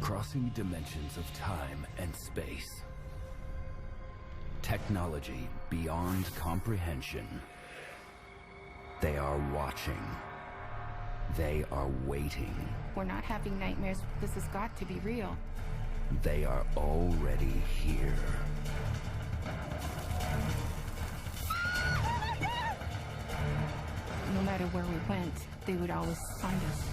Crossing dimensions of time and space. Technology beyond comprehension. They are watching. They are waiting. We're not having nightmares. This has got to be real. They are already here. No matter where we went, they would always find us.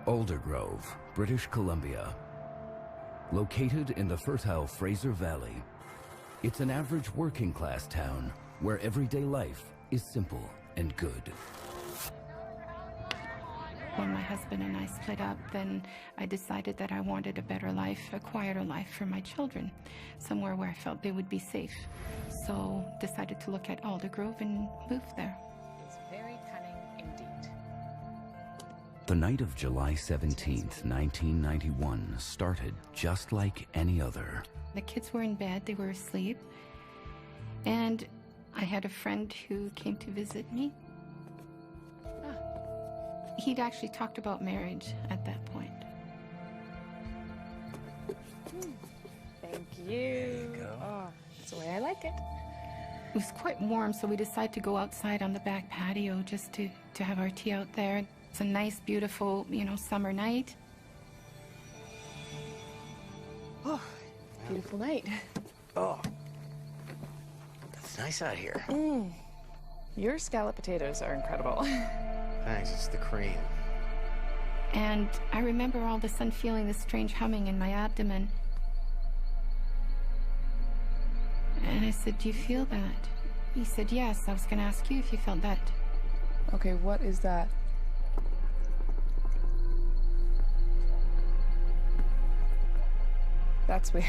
Aldergrove, British Columbia. Located in the fertile Fraser Valley, it's an average working-class town where everyday life is simple and good. When my husband and I split up, then I decided that I wanted a better life, a quieter life for my children, somewhere where I felt they would be safe. So decided to look at Aldergrove and move there. It's very cunning indeed. The night of July 17th, 1991 started just like any other. The kids were in bed, they were asleep, and I had a friend who came to visit me. He'd actually talked about marriage at that point. Thank you. There you go. Oh, that's the way I like it. It was quite warm, so we decided to go outside on the back patio just to have our tea out there. It's a nice, beautiful, summer night. Oh, beautiful night. Oh, it's nice out here. Your scallop potatoes are incredible. Thanks, it's the cream. And I remember all of a sudden feeling this strange humming in my abdomen. And I said, "Do you feel that?" He said, "Yes, I was going to ask you if you felt that." Okay, what is that? That's weird.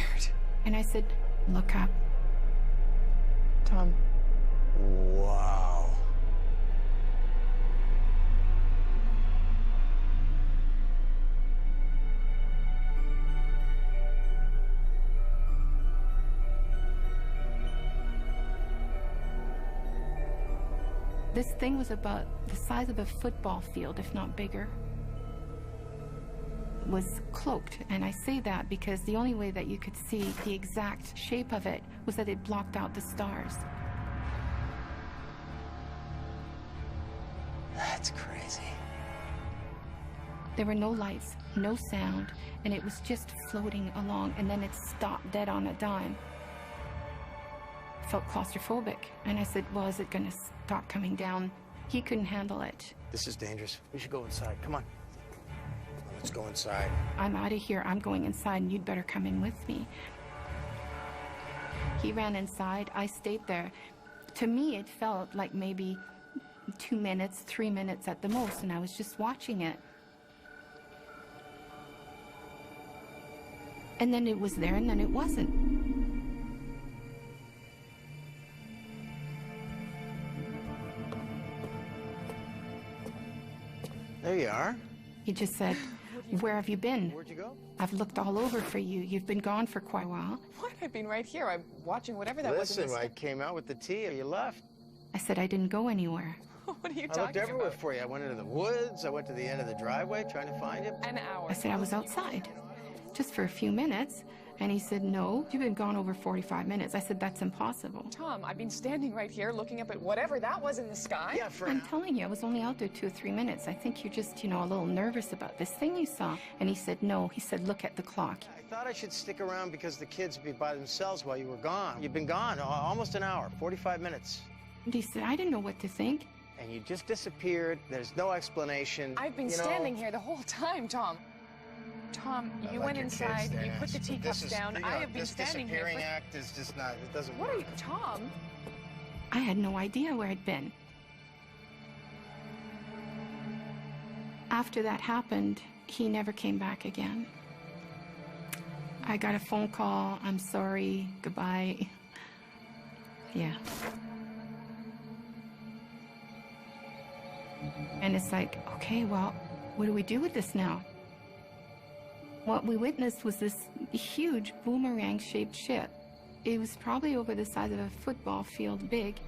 And I said, "Look up." Tom. Wow. This thing was about the size of a football field, if not bigger. It was cloaked, and I say that because the only way that you could see the exact shape of it was that it blocked out the stars. That's crazy. There were no lights, no sound, and it was just floating along, and then it stopped dead on a dime. Felt claustrophobic, and I said, "Well, is it going to stop coming down?" He couldn't handle it. This is dangerous. We should go inside. Come on. Let's go inside. "I'm out of here. I'm going inside, and you'd better come in with me." He ran inside. I stayed there. To me, it felt like maybe 2 minutes, 3 minutes at the most, and I was just watching it. And then it was there, and then it wasn't. There you are. He just said, "Where have you been?" Where'd you go? "I've looked all over for you. You've been gone for quite a while." What? I've been right here. I'm watching whatever that was. Listen, I came out with the tea and you left. I said I didn't go anywhere. What are you I talking looked everywhere about? for you. I went into the woods. I went to the end of the driveway trying to find you. An hour. I said I was outside, just for a few minutes. And he said, "No, you've been gone over 45 minutes. I said, "That's impossible." Tom, I've been standing right here looking up at whatever that was in the sky. Yeah, for I'm telling you, I was only out there 2 or 3 minutes. I think you're just, a little nervous about this thing you saw. And he said, "No." He said, "Look at the clock." I thought I should stick around because the kids would be by themselves while you were gone. You've been gone almost an hour, 45 minutes. And he said, "I didn't know what to think." And you just disappeared. There's no explanation. I've been standing here the whole time, Tom. Tom, you Like went your inside, kids, you Dan. put the This teacups is- down. you I know, have been this standing here disappearing for... act is just not, it doesn't What are work. you, Tom? I had no idea where I'd been. After that happened, he never came back again. I got a phone call, "I'm sorry, goodbye." Yeah. And it's like, okay, well, what do we do with this now? What we witnessed was this huge boomerang-shaped ship. It was probably over the size of a football field big.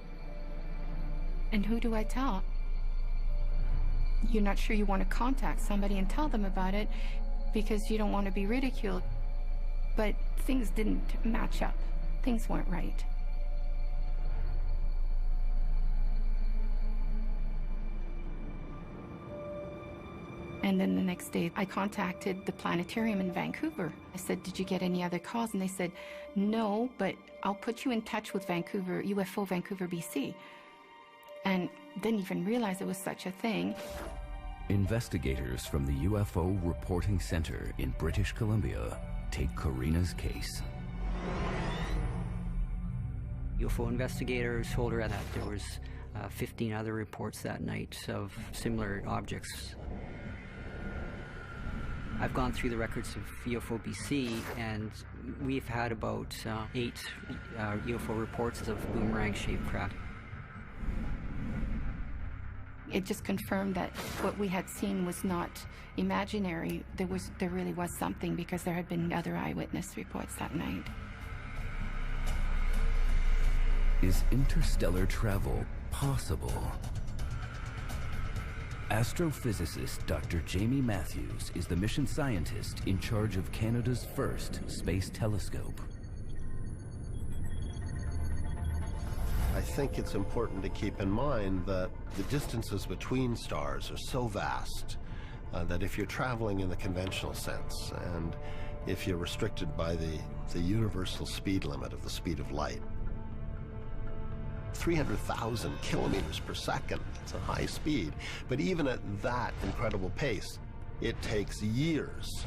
And who do I tell? You're not sure you want to contact somebody and tell them about it because you don't want to be ridiculed. But things didn't match up. Things weren't right. And then the next day, I contacted the planetarium in Vancouver. I said, did you get any other calls? And they said, no, but I'll put you in touch with Vancouver, UFO Vancouver, BC. And didn't even realize it was such a thing. Investigators from the UFO Reporting Center in British Columbia take Corina's case. UFO investigators told her that there was 15 other reports that night of similar objects. I've gone through the records of UFO BC, and we've had about 8 UFO reports of boomerang-shaped craft. It just confirmed that what we had seen was not imaginary. There really was something, because there had been other eyewitness reports that night. Is interstellar travel possible? Astrophysicist Dr. Jamie Matthews is the mission scientist in charge of Canada's first space telescope. I think it's important to keep in mind that the distances between stars are so vast that if you're traveling in the conventional sense, and if you're restricted by the universal speed limit of the speed of light, 300,000 kilometers per second, it's a high speed, but even at that incredible pace, it takes years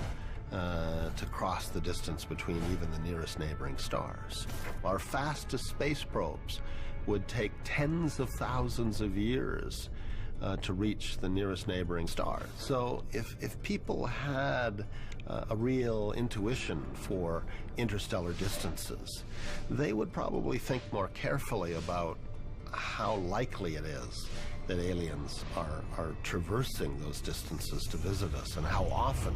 to cross the distance between even the nearest neighboring stars. Our fastest space probes would take tens of thousands of years to reach the nearest neighboring star. So if people had a real intuition for interstellar distances, they would probably think more carefully about how likely it is that aliens are traversing those distances to visit us, and how often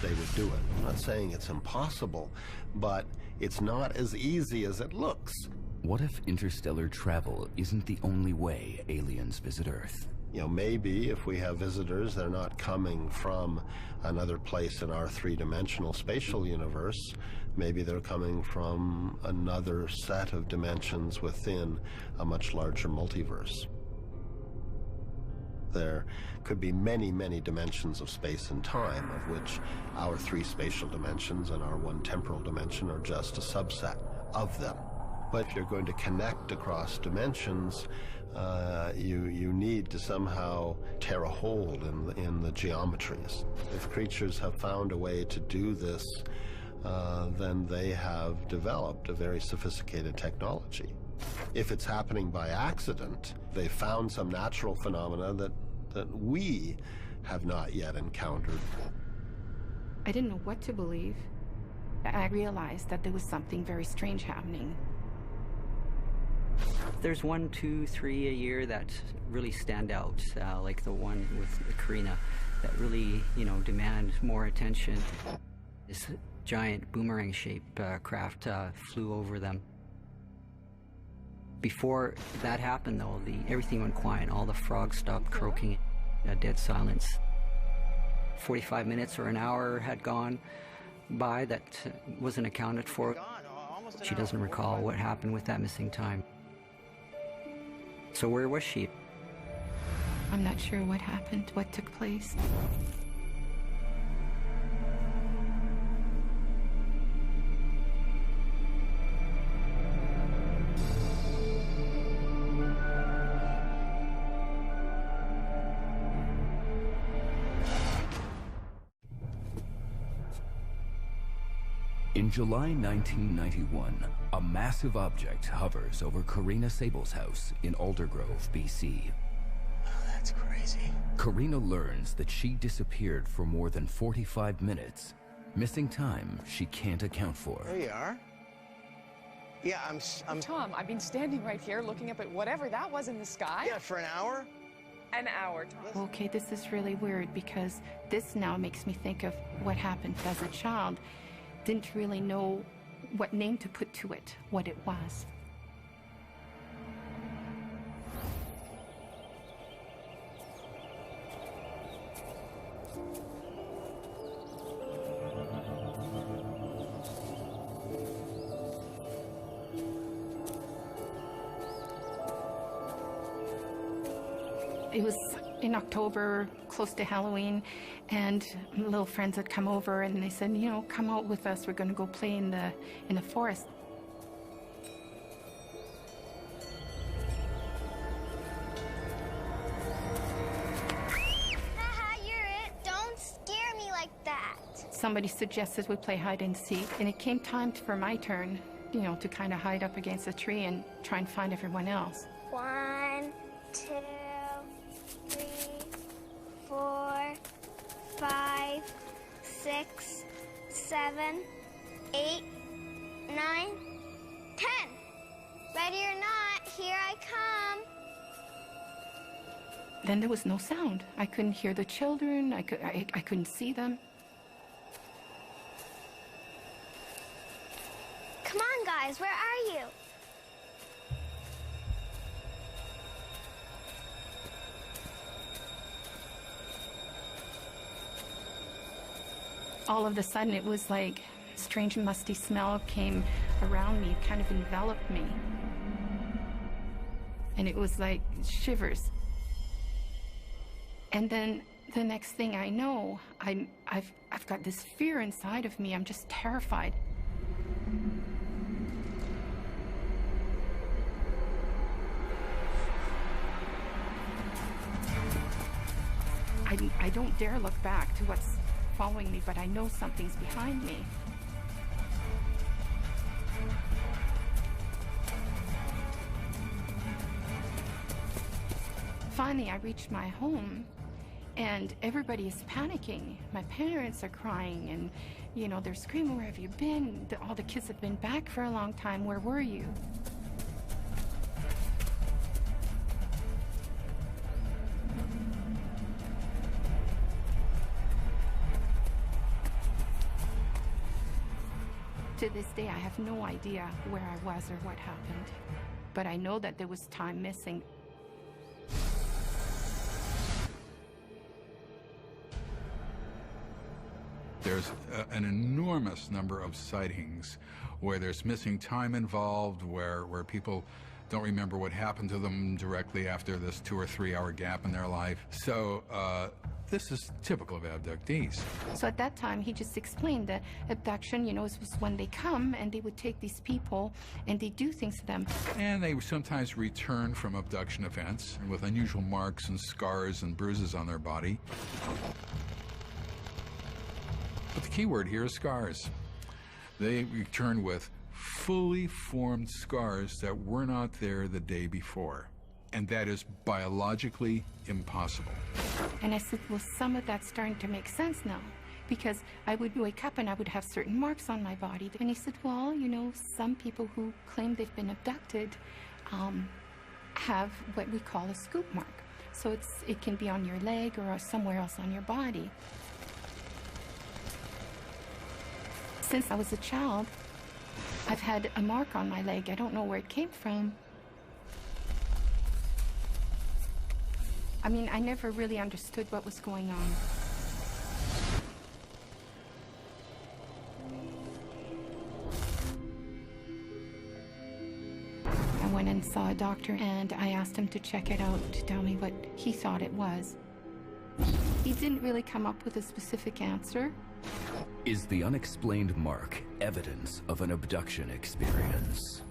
they would do it. I'm not saying it's impossible, but it's not as easy as it looks. What if interstellar travel isn't the only way aliens visit Earth? You know, maybe if we have visitors, they're not coming from another place in our three-dimensional spatial universe. Maybe they're coming from another set of dimensions within a much larger multiverse. There could be many, many dimensions of space and time, of which our 3 spatial dimensions and our 1 temporal dimension are just a subset of them. But if you're going to connect across dimensions, you need to somehow tear a hole in the geometries. If creatures have found a way to do this, then they have developed a very sophisticated technology. If it's happening by accident, they found some natural phenomena that we have not yet encountered. I didn't know what to believe. I realized that there was something very strange happening. There's 1, 2, 3 a year that really stand out, like the one with Corina, that really, demand more attention. This giant boomerang-shaped craft flew over them. Before that happened, though, everything went quiet. All the frogs stopped croaking. A dead silence. 45 minutes or an hour had gone by that wasn't accounted for. She doesn't recall what happened with that missing time. So where was she? I'm not sure what happened, what took place. In July 1991, a massive object hovers over Corina Saebels' house in Aldergrove, BC. Oh, that's crazy. Corina learns that she disappeared for more than 45 minutes, missing time she can't account for. There you are. Yeah, I'm... Tom, I've been standing right here looking up at whatever that was in the sky. Yeah, for an hour. An hour. Okay, this is really weird because this now makes me think of what happened as a child. Didn't really know what name to put to it, what it was. It was in October, close to Halloween, and little friends had come over and they said, you know, come out with us, we're going to go play in the forest. Haha, you're it. Don't scare me like that. Somebody suggested we play hide and seek, and it came time for my turn, you know, to kind of hide up against a tree and try and find everyone else. 1, 2, 3, 4, 5, 6, 7, 8, 9, 10. Ready or not, here I come. Then there was no sound. I couldn't hear the children. I couldn't see them. Come on, guys, where are you? All of a sudden, it was like a strange musty smell came around me, kind of enveloped me. And it was like shivers. And then the next thing I know, I've got this fear inside of me. I'm just terrified. I don't dare look back to what's following me, but I know something's behind me. Finally, I reached my home, and everybody is panicking. My parents are crying, and, you know, they're screaming, where have you been? All the kids have been back for a long time. Where were you? To this day, I have no idea where I was or what happened, but I know that there was time missing. There's an enormous number of sightings where there's missing time involved, where people don't remember what happened to them directly after this 2 or 3 hour gap in their life. So this is typical of abductees. So at that time, he just explained that abduction, you know, was when they come and they would take these people and they do things to them. And they sometimes return from abduction events with unusual marks and scars and bruises on their body. But the key word here is scars. They return with fully formed scars that were not there the day before. And that is biologically impossible. And I said, well, some of that's starting to make sense now, because I would wake up and I would have certain marks on my body. And he said, well, you know, some people who claim they've been abducted have what we call a scoop mark. So it can be on your leg or somewhere else on your body. Since I was a child, I've had a mark on my leg. I don't know where it came from. I mean, I never really understood what was going on. I went and saw a doctor, and I asked him to check it out to tell me what he thought it was. He didn't really come up with a specific answer. Is the unexplained mark evidence of an abduction experience?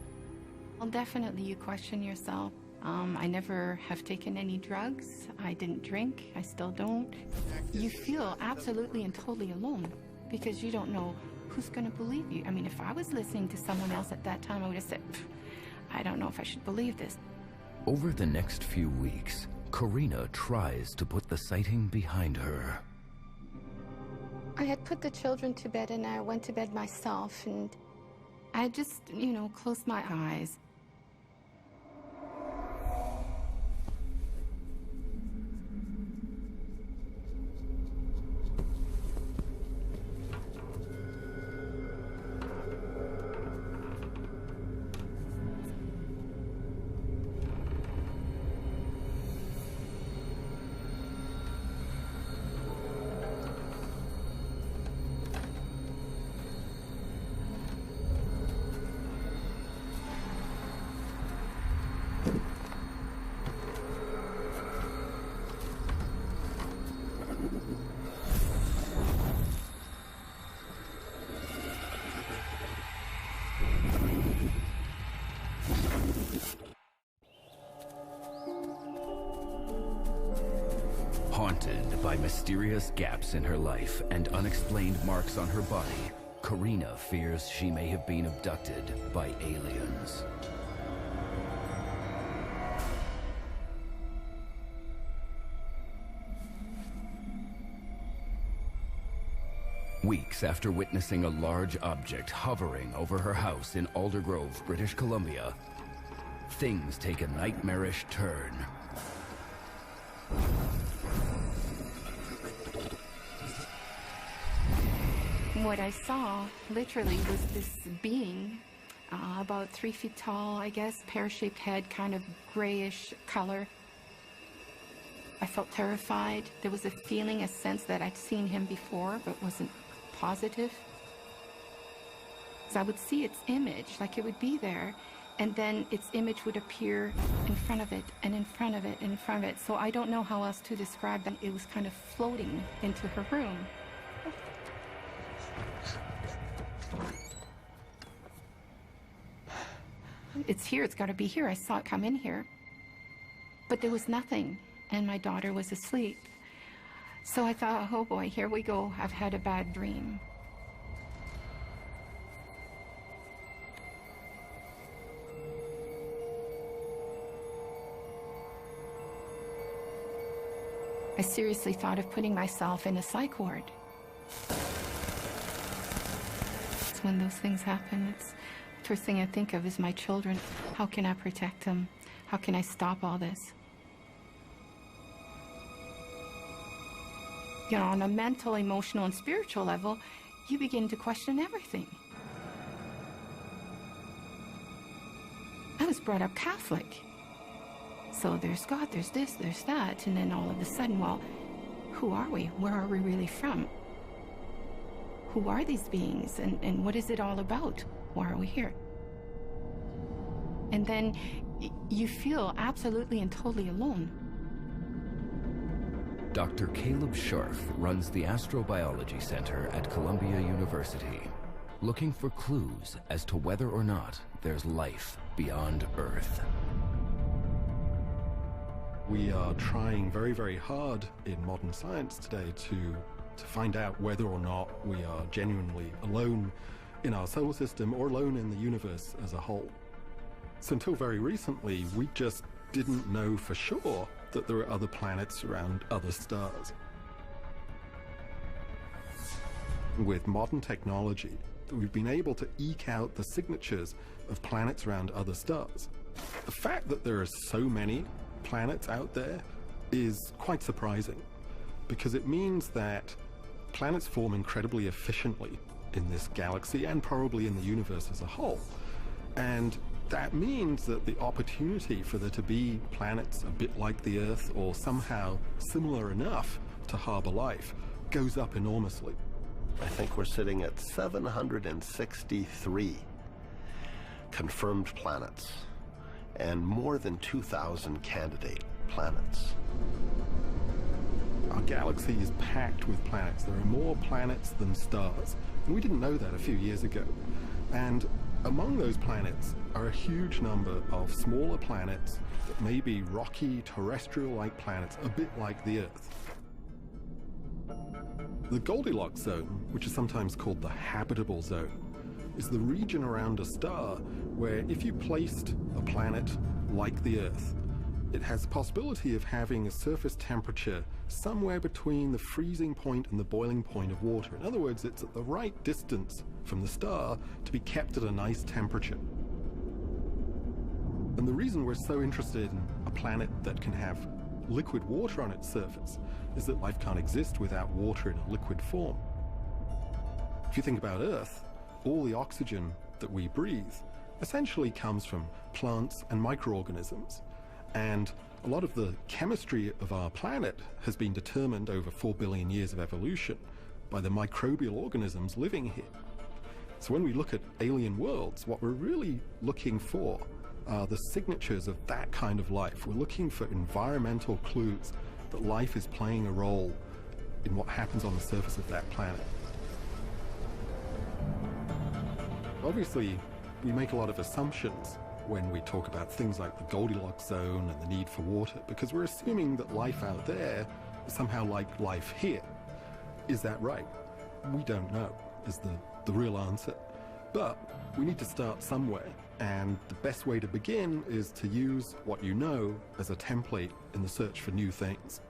Well, definitely you question yourself. I never have taken any drugs. I didn't drink. I still don't. You feel absolutely and totally alone because you don't know who's going to believe you. I mean, if I was listening to someone else at that time, I would have said, I don't know if I should believe this. Over the next few weeks, Corina tries to put the sighting behind her. I had put the children to bed and I went to bed myself, and I just, you know, closed my eyes. by mysterious gaps in her life and unexplained marks on her body, Corina fears she may have been abducted by aliens. Weeks after witnessing a large object hovering over her house in Aldergrove, British Columbia, things take a nightmarish turn. What I saw, literally, was this being, about 3 feet tall, I guess, pear-shaped head, kind of grayish color. I felt terrified. There was a feeling, a sense that I'd seen him before, but wasn't positive. So I would see its image, like it would be there, and then its image would appear in front of it, and in front of it, and in front of it. So I don't know how else to describe that. It was kind of floating into her room. It's here, it's got to be here. I saw it come in here. But there was nothing, and my daughter was asleep. So I thought, oh boy, here we go. I've had a bad dream. I seriously thought of putting myself in a psych ward. It's when those things happen, it's the first thing I think of is my children. How can I protect them? How can I stop all this? You know, on a mental, emotional, and spiritual level, you begin to question everything. I was brought up Catholic. So there's God, there's this, there's that, and then all of a sudden, well, who are we? Where are we really from? Who are these beings, and what is it all about? Why are we here? And then you feel absolutely and totally alone. Dr. Caleb Scharf runs the Astrobiology Center at Columbia University, looking for clues as to whether or not there's life beyond Earth. We are trying very, very hard in modern science today to find out whether or not we are genuinely alone in our solar system or alone in the universe as a whole. So until very recently, we just didn't know for sure that there are other planets around other stars. With modern technology, we've been able to eke out the signatures of planets around other stars. The fact that there are so many planets out there is quite surprising, because it means that planets form incredibly efficiently in this galaxy and probably in the universe as a whole. And that means that the opportunity for there to be planets a bit like the Earth or somehow similar enough to harbor life goes up enormously. I think we're sitting at 763 confirmed planets and more than 2,000 candidate planets. Our galaxy is packed with planets. There are more planets than stars. And we didn't know that a few years ago. And among those planets are a huge number of smaller planets that may be rocky, terrestrial-like planets, a bit like the Earth. The Goldilocks zone, which is sometimes called the habitable zone, is the region around a star where if you placed a planet like the Earth, it has the possibility of having a surface temperature somewhere between the freezing point and the boiling point of water. In other words, it's at the right distance from the star to be kept at a nice temperature. And the reason we're so interested in a planet that can have liquid water on its surface is that life can't exist without water in a liquid form. If you think about Earth, all the oxygen that we breathe essentially comes from plants and microorganisms. And a lot of the chemistry of our planet has been determined over 4 billion years of evolution by the microbial organisms living here. So when we look at alien worlds, what we're really looking for are the signatures of that kind of life. We're looking for environmental clues that life is playing a role in what happens on the surface of that planet. Obviously, we make a lot of assumptions when we talk about things like the Goldilocks zone and the need for water, because we're assuming that life out there somehow like life here. Is that right? We don't know, is the real answer. But we need to start somewhere, and the best way to begin is to use what you know as a template in the search for new things.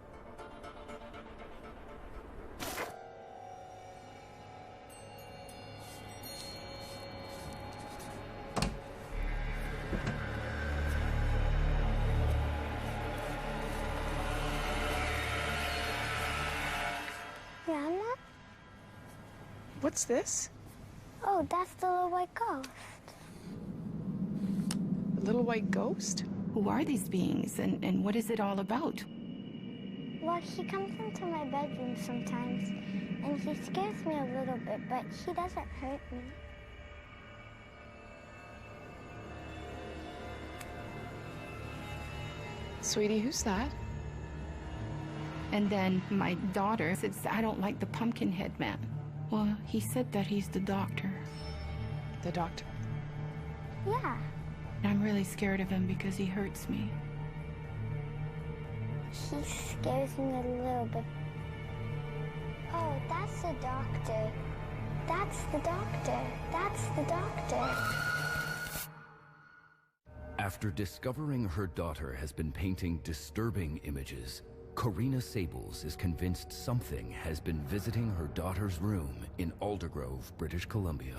Grandma? What's this? Oh, that's the little white ghost. A little white ghost? Who are these beings, and what is it all about? Well, he comes into my bedroom sometimes, and he scares me a little bit, but he doesn't hurt me. Sweetie, who's that? And then my daughter says, I don't like the pumpkin head man. Well, he said that he's the doctor. The doctor? Yeah. I'm really scared of him because he hurts me. He scares me a little bit. Oh, that's the doctor. That's the doctor. That's the doctor. After discovering her daughter has been painting disturbing images, Corina Saebels is convinced something has been visiting her daughter's room in Aldergrove, British Columbia.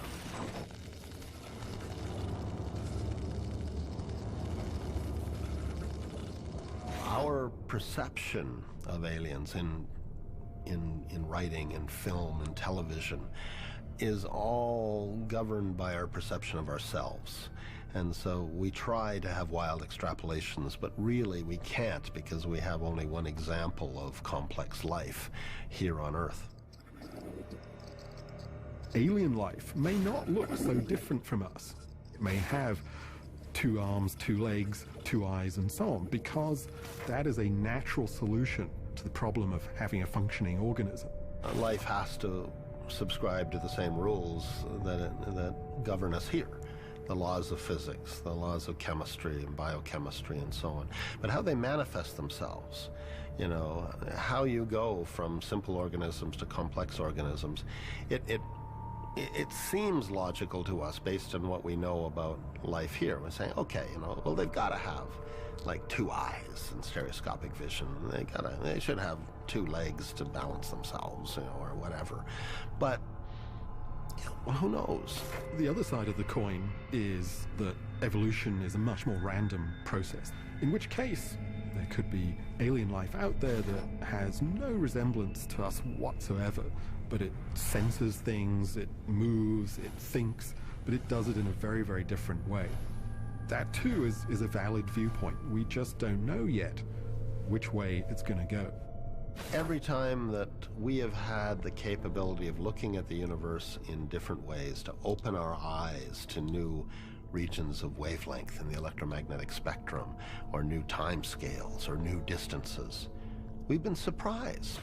Our perception of aliens in writing, in film, and television is all governed by our perception of ourselves. And so we try to have wild extrapolations, but really we can't because we have only one example of complex life here on Earth. Alien life may not look so different from us. It may have 2 arms, 2 legs, 2 eyes, and so on, because that is a natural solution to the problem of having a functioning organism. Life has to subscribe to the same rules that govern us here. The laws of physics, the laws of chemistry and biochemistry and so on. But how they manifest themselves, you know, how you go from simple organisms to complex organisms, it seems logical to us based on what we know about life here. We're saying, okay, you know, well, they've got to have like 2 eyes and stereoscopic vision. They should have 2 legs to balance themselves, you know, or whatever. But well, who knows? The other side of the coin is that evolution is a much more random process, in which case there could be alien life out there that has no resemblance to us whatsoever, but it senses things, it moves, it thinks, but it does it in a very, very different way. That too is a valid viewpoint. We just don't know yet which way it's going to go. Every time that we have had the capability of looking at the universe in different ways, to open our eyes to new regions of wavelength in the electromagnetic spectrum, or new time scales, or new distances, we've been surprised.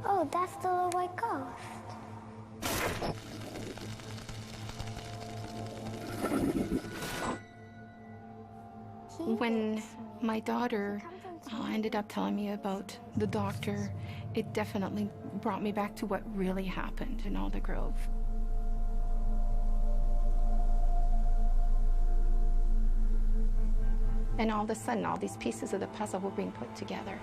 Oh, that's the little white ghost. When my daughter ended up telling me about the doctor, it definitely brought me back to what really happened in Aldergrove. And all of a sudden, all these pieces of the puzzle were being put together.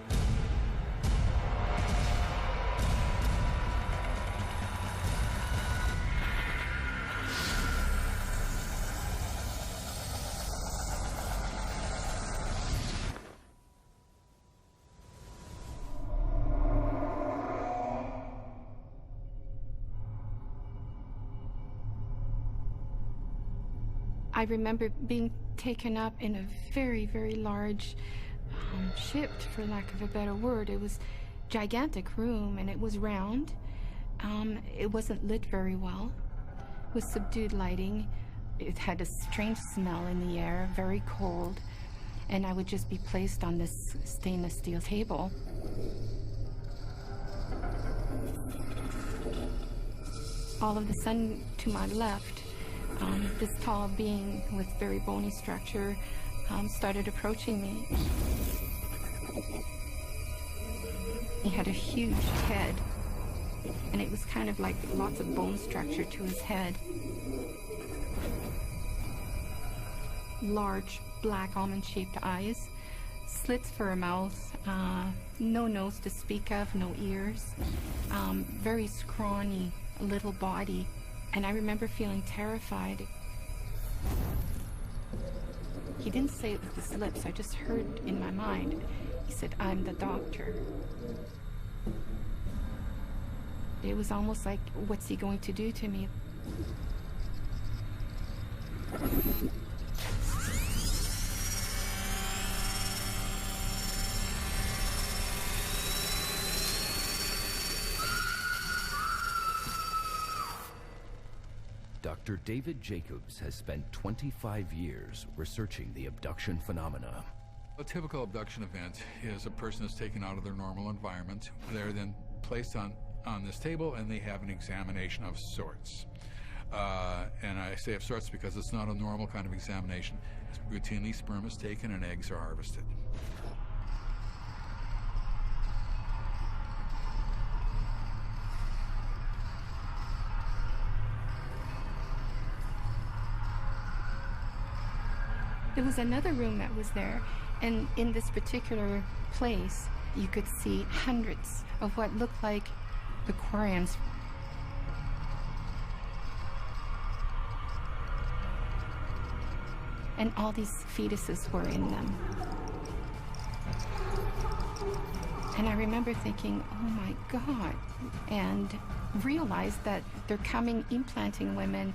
I remember being taken up in a very, very large ship, for lack of a better word. It was a gigantic room, and it was round. It wasn't lit very well. It was subdued lighting. It had a strange smell in the air, very cold. And I would just be placed on this stainless steel table. All of a sudden, to my left, this tall being with very bony structure started approaching me. He had a huge head, and it was kind of like lots of bone structure to his head. Large, black, almond-shaped eyes, slits for a mouth, no nose to speak of, no ears, very scrawny little body, and I remember feeling terrified. He didn't say it with his lips, I just heard in my mind. He said, "I'm the doctor." It was almost like, what's he going to do to me? Dr. David Jacobs has spent 25 years researching the abduction phenomena. A typical abduction event is a person is taken out of their normal environment. They're then placed on this table and they have an examination of sorts. And I say of sorts because it's not a normal kind of examination. Routinely, sperm is taken and eggs are harvested. There was another room that was there, and in this particular place, you could see hundreds of what looked like aquariums. And all these fetuses were in them. And I remember thinking, oh my God, and realized that they're coming, implanting women,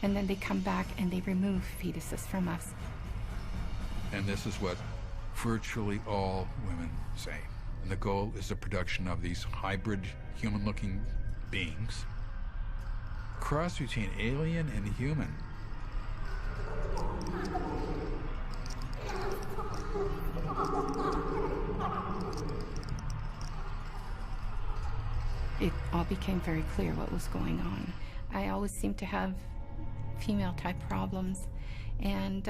and then they come back and they remove fetuses from us. And this is what virtually all women say. And the goal is the production of these hybrid human-looking beings, cross between alien and human. It all became very clear what was going on. I always seemed to have female-type problems, and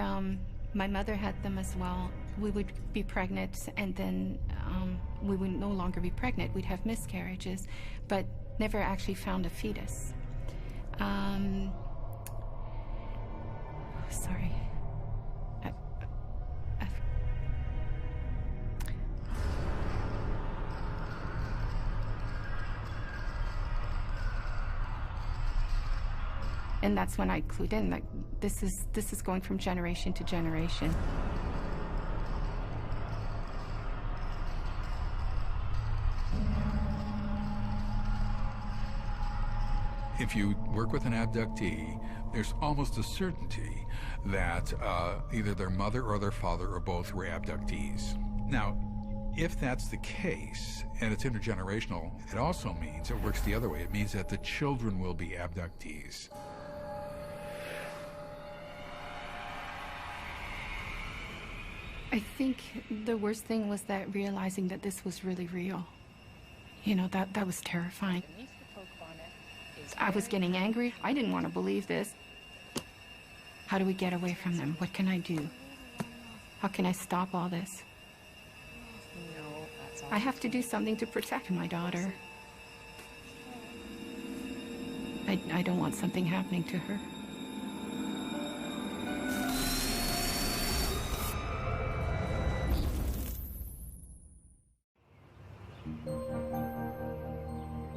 my mother had them as well. We would be pregnant, and then we would no longer be pregnant. We'd have miscarriages, but never actually found a fetus. Sorry. And that's when I clued in that this is going from generation to generation. If you work with an abductee, there's almost a certainty that either their mother or their father or both were abductees. Now, if that's the case, and it's intergenerational, it also means, it works the other way, it means that the children will be abductees. I think the worst thing was that realizing that this was really real. You know, that was terrifying. I was getting angry. I didn't want to believe this. How do we get away from them? What can I do? How can I stop all this? I have to do something to protect my daughter. I don't want something happening to her.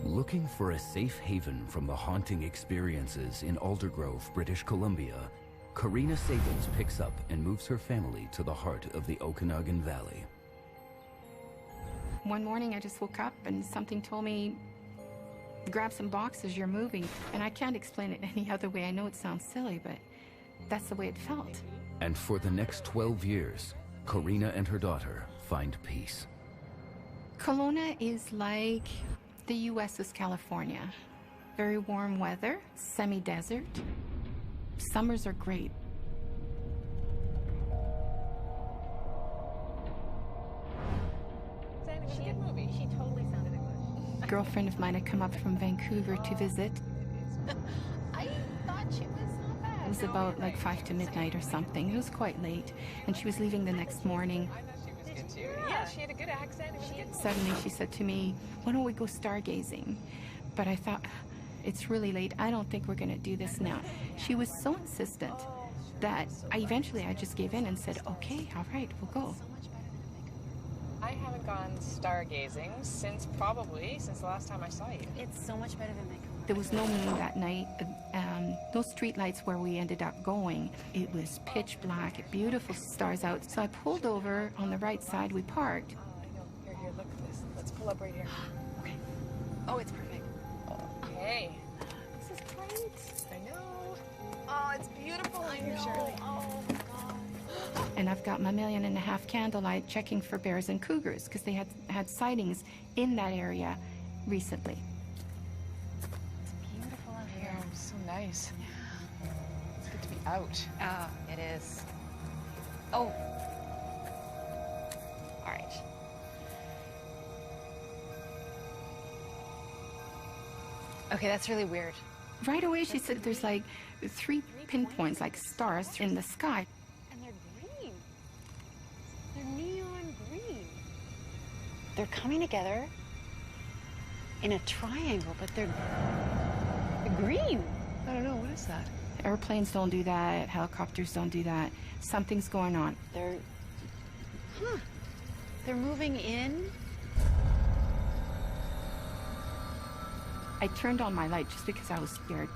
Looking for a safe haven from the haunting experiences in Aldergrove, British Columbia, Corina Saebels picks up and moves her family to the heart of the Okanagan Valley. One morning I just woke up and something told me, grab some boxes, you're moving. And I can't explain it any other way. I know it sounds silly, but that's the way it felt. And for the next 12 years, Corina and her daughter find peace. Kelowna is like the U.S.'s California. Very warm weather, semi-desert. Summers are great. Sounded like a good movie. She totally sounded English. A girlfriend of mine had come up from Vancouver to visit. I thought she was not bad. was about like 5 to midnight or something. It was quite late, and she was leaving the next morning. Yeah, she had a good accent. It was good. Suddenly she said to me, why don't we go stargazing? But I thought, it's really late. I don't think we're going to do this now. She was so insistent that I just gave in and said, okay, all right, we'll go. I haven't gone stargazing since the last time I saw you. It's so much better than makeup. There was no moon that night. Those street lights where we ended up going, it was pitch black, beautiful stars out. So I pulled over on the right side, we parked. Here, look at this. Let's pull up right here. Okay. Oh, it's perfect. Okay. This is great. I know. Oh, it's beautiful. I know. Shirley. Oh, God. And I've got my 1.5 million candlelight checking for bears and cougars because they had sightings in that area recently. Yeah, it's so nice. Yeah. It's good to be out. Oh, it is. Oh. All right. Okay, that's really weird. Right away, she said there's like 3 pinpoints, like stars in the sky. And they're green. They're neon green. They're coming together in a triangle, but they're green. I don't know. What is that? Airplanes don't do that. Helicopters don't do that. Something's going on. They're moving in. I turned on my light just because I was scared.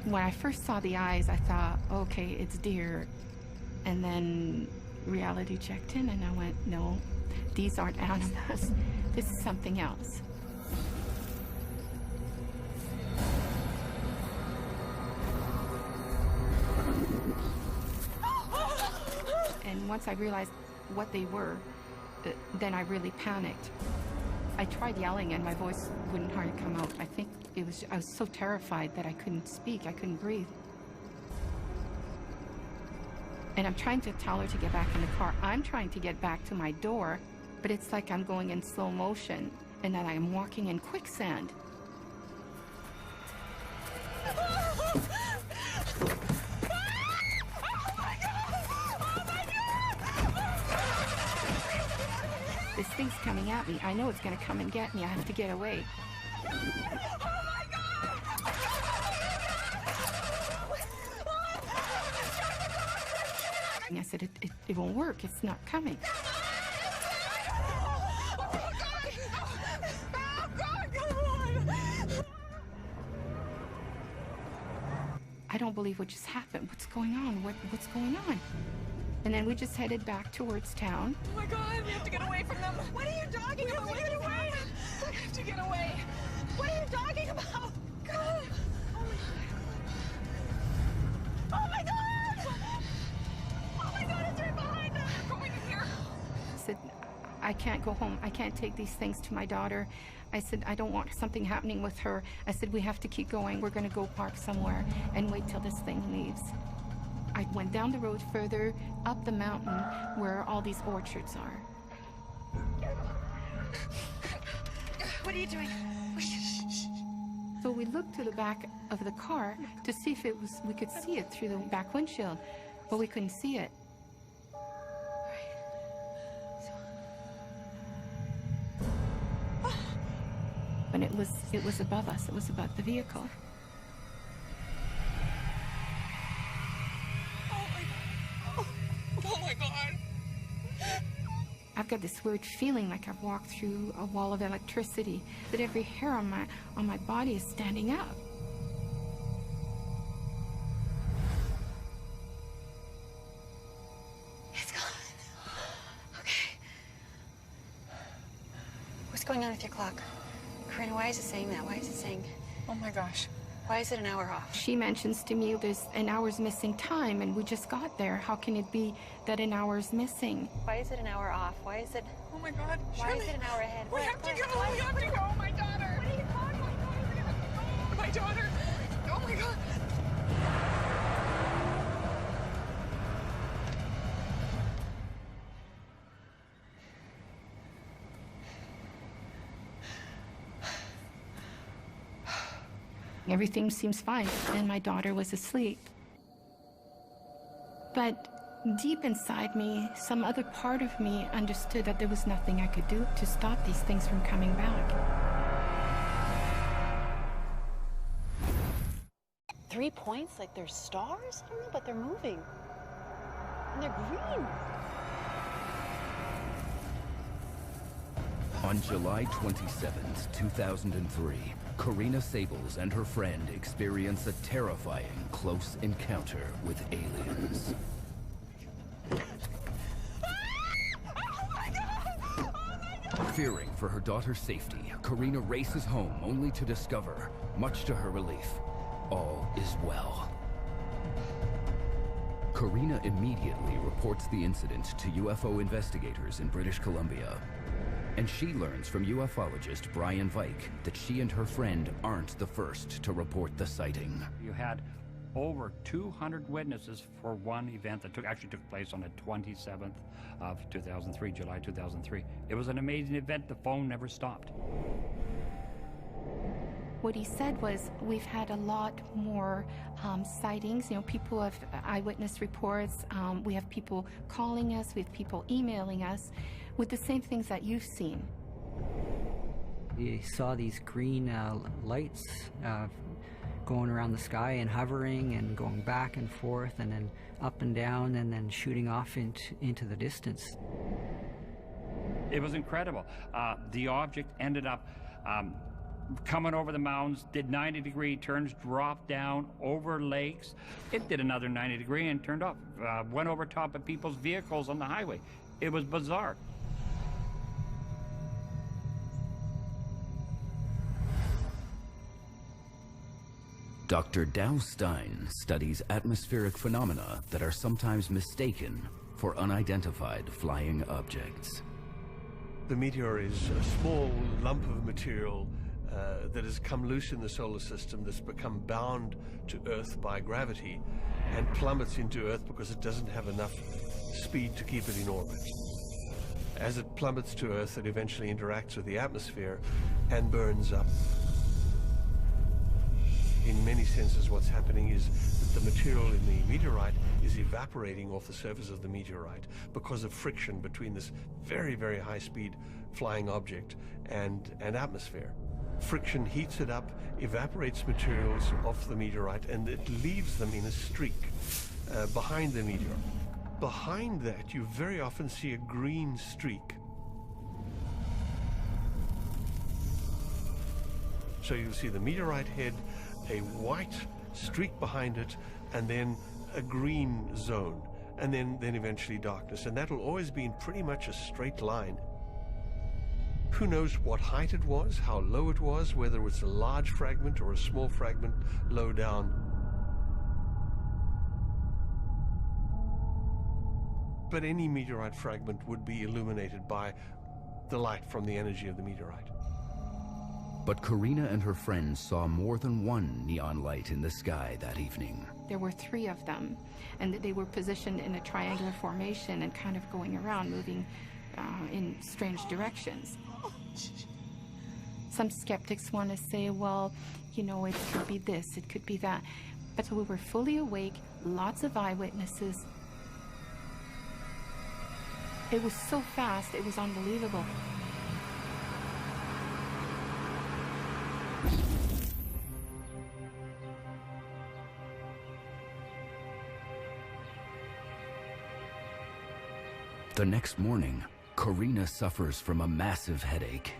When I first saw the eyes, I thought, okay, it's deer. And then reality checked in and I went, no, these aren't animals. This is something else. And once I realized what they were, then I really panicked. I tried yelling and my voice wouldn't hardly come out. I think I was so terrified that I couldn't speak, I couldn't breathe. And I'm trying to tell her to get back in the car. I'm trying to get back to my door, but it's like I'm going in slow motion and that I'm walking in quicksand. This thing's coming at me. I know it's going to come and get me. I have to get away. And I said, it won't work. It's not coming. I don't believe what just happened. What's going on? What's going on? And then we just headed back towards town. Oh my God, we have to get away from them. What are you talking about? We have to get away. What are you talking about? God. Oh my God. Oh my God, it's right behind us. We're going in here. I said, I can't go home. I can't take these things to my daughter. I said, I don't want something happening with her. I said, we have to keep going. We're going to go park somewhere and wait till this thing leaves. I went down the road further, up the mountain, where all these orchards are. What are you doing? So we looked to the back of the car to see if we could see it through the back windshield, but we couldn't see it. And it was above us. It was above the vehicle. Oh my God. I've got this weird feeling like I've walked through a wall of electricity, that every hair on my body is standing up. It's gone. Okay. What's going on with your clock? Corina, why is it saying that? Why is it saying... Oh my gosh. Why is it an hour off? She mentions to me there's an hour's missing time, and we just got there. How can it be that an hour's missing? Why is it an hour off? Why is it... Oh my God. Why is it an hour ahead? We have to go. We have to go. My daughter. What are you talking about? My daughter. Oh my God. Everything seems fine, and my daughter was asleep. But deep inside me, some other part of me understood that there was nothing I could do to stop these things from coming back. 3 points, like they're stars? I don't know, but they're moving. And they're green. On July 27th, 2003, Corina Saebels and her friend experience a terrifying close encounter with aliens. Fearing for her daughter's safety, Corina races home only to discover, much to her relief, all is well. Corina immediately reports the incident to UFO investigators in British Columbia. And she learns from ufologist Brian Vike that she and her friend aren't the first to report the sighting. You had over 200 witnesses for one event that actually took place on the 27th of 2003, July 2003. It was an amazing event. The phone never stopped. What he said was, we've had a lot more sightings. You know, people have eyewitness reports. We have people calling us. We have people emailing us with the same things that you've seen. We saw these green lights going around the sky and hovering and going back and forth and then up and down and then shooting off into the distance. It was incredible. The object ended up coming over the mountains, did 90-degree turns, dropped down over lakes. It did another 90-degree and turned off. Went over top of people's vehicles on the highway. It was bizarre. Dr. Dow Stein studies atmospheric phenomena that are sometimes mistaken for unidentified flying objects. The meteor is a small lump of material that has come loose in the solar system, that's become bound to Earth by gravity and plummets into Earth because it doesn't have enough speed to keep it in orbit. As it plummets to Earth, it eventually interacts with the atmosphere and burns up. In many senses, what's happening is that the material in the meteorite is evaporating off the surface of the meteorite because of friction between this very, very high-speed flying object and atmosphere. Friction heats it up, evaporates materials off the meteorite, and it leaves them in a streak behind the meteor. Behind that, you very often see a green streak. So you'll see the meteorite head, a white streak behind it, and then a green zone, and then eventually darkness. And that'll always be in pretty much a straight line. Who knows what height it was, how low it was, whether it was a large fragment or a small fragment low down. But any meteorite fragment would be illuminated by the light from the energy of the meteorite. But Corina and her friends saw more than one neon light in the sky that evening. There were 3 of them, and they were positioned in a triangular formation and kind of going around, moving in strange directions. Some skeptics want to say, well, you know, it could be this, it could be that. But we were fully awake, lots of eyewitnesses. It was so fast, it was unbelievable. The next morning, Corina suffers from a massive headache.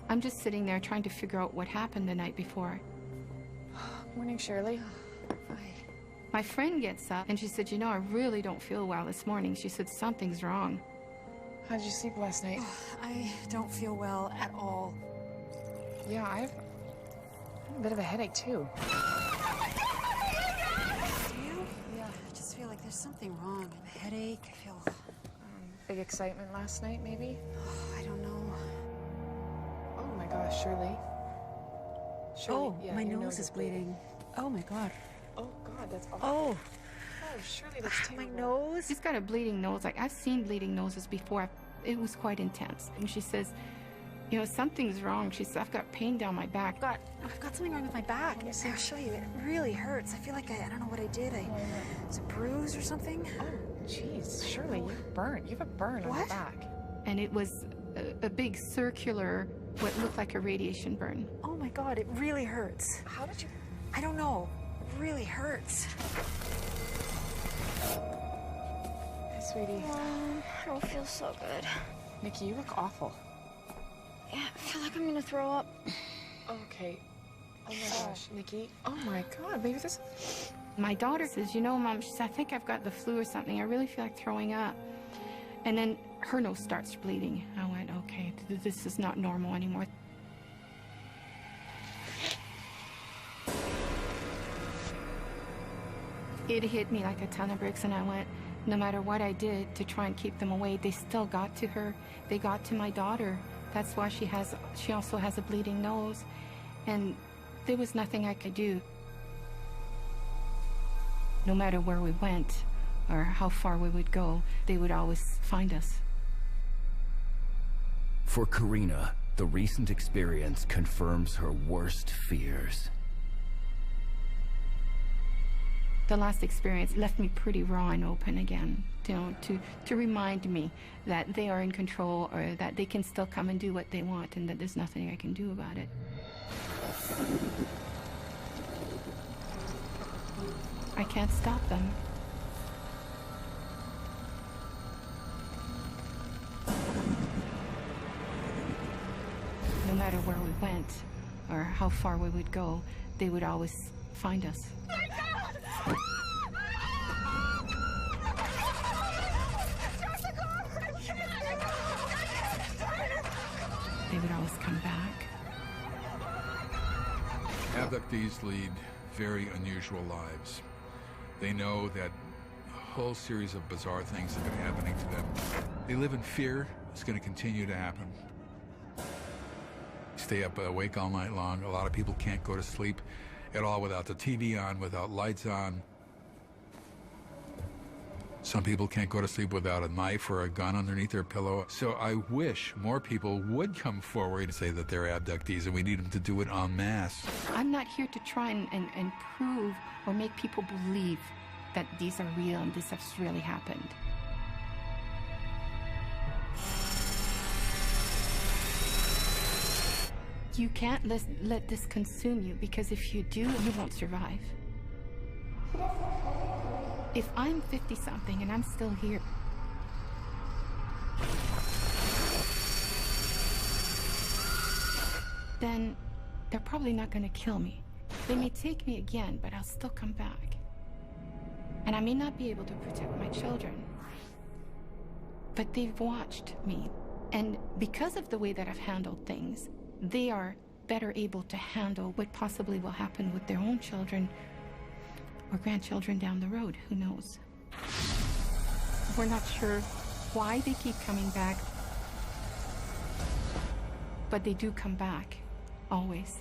I'm just sitting there trying to figure out what happened the night before. Morning, Shirley. Hi. My friend gets up and she said, you know, I really don't feel well this morning. She said, something's wrong. How did you sleep last night? I don't feel well at all. Yeah, I have a bit of a headache, too. Do you? Yeah, I just feel like there's something wrong. I have a headache. I feel... Big excitement last night, maybe? I don't know. Oh, my gosh, Shirley. Oh, yeah, my nose is bleeding. Oh, my God. Oh, God, that's awful. Oh. Oh, Shirley, that's my terrible. nose. She's got a bleeding nose. Like, I've seen bleeding noses before. It was quite intense. And she says, You know, something's wrong. She said, I've got pain down my back. I've got something wrong with my back. See, I'll show you. It really hurts. I feel like I don't know what I did. It's a bruise or something. Oh, jeez. Shirley, you're burnt. You have a burn on your back. And it was a big circular, what looked like a radiation burn. Oh my God, it really hurts. How did you? I don't know. It really hurts. Hey, sweetie. I don't feel so good. Nikki, you look awful. Yeah, I feel like I'm gonna throw up. Okay. Oh my gosh, Nikki. Oh my God, maybe this. My daughter says, you know, Mom, she says, I think I've got the flu or something. I really feel like throwing up. And then her nose starts bleeding. I went, okay, this is not normal anymore. It hit me like a ton of bricks, and I went, no matter what I did to try and keep them away, they still got to her. They got to my daughter. That's why she also has a bleeding nose. And there was nothing I could do. No matter where we went or how far we would go, they would always find us. For Corina, the recent experience confirms her worst fears. The last experience left me pretty raw and open again, you know, to remind me that they are in control, or that they can still come and do what they want, and that there's nothing I can do about it. I can't stop them. No matter where we went or how far we would go, they would always find us. They would always come back. Abductees lead very unusual lives. They know that a whole series of bizarre things have been happening to them. They live in fear. It's going to continue to happen. Stay up awake all night long. A lot of people can't go to sleep at all without the TV on, without lights on. Some people can't go to sleep without a knife or a gun underneath their pillow. So I wish more people would come forward and say that they're abductees, and we need them to do it en masse. I'm not here to try and prove or make people believe that these are real and this has really happened. You can't let this consume you, because if you do, you won't survive. If I'm 50-something and I'm still here, then they're probably not going to kill me. They may take me again, but I'll still come back. And I may not be able to protect my children, but they've watched me. And because of the way that I've handled things, they are better able to handle what possibly will happen with their own children or grandchildren down the road. Who knows? We're not sure why they keep coming back, but they do come back, always.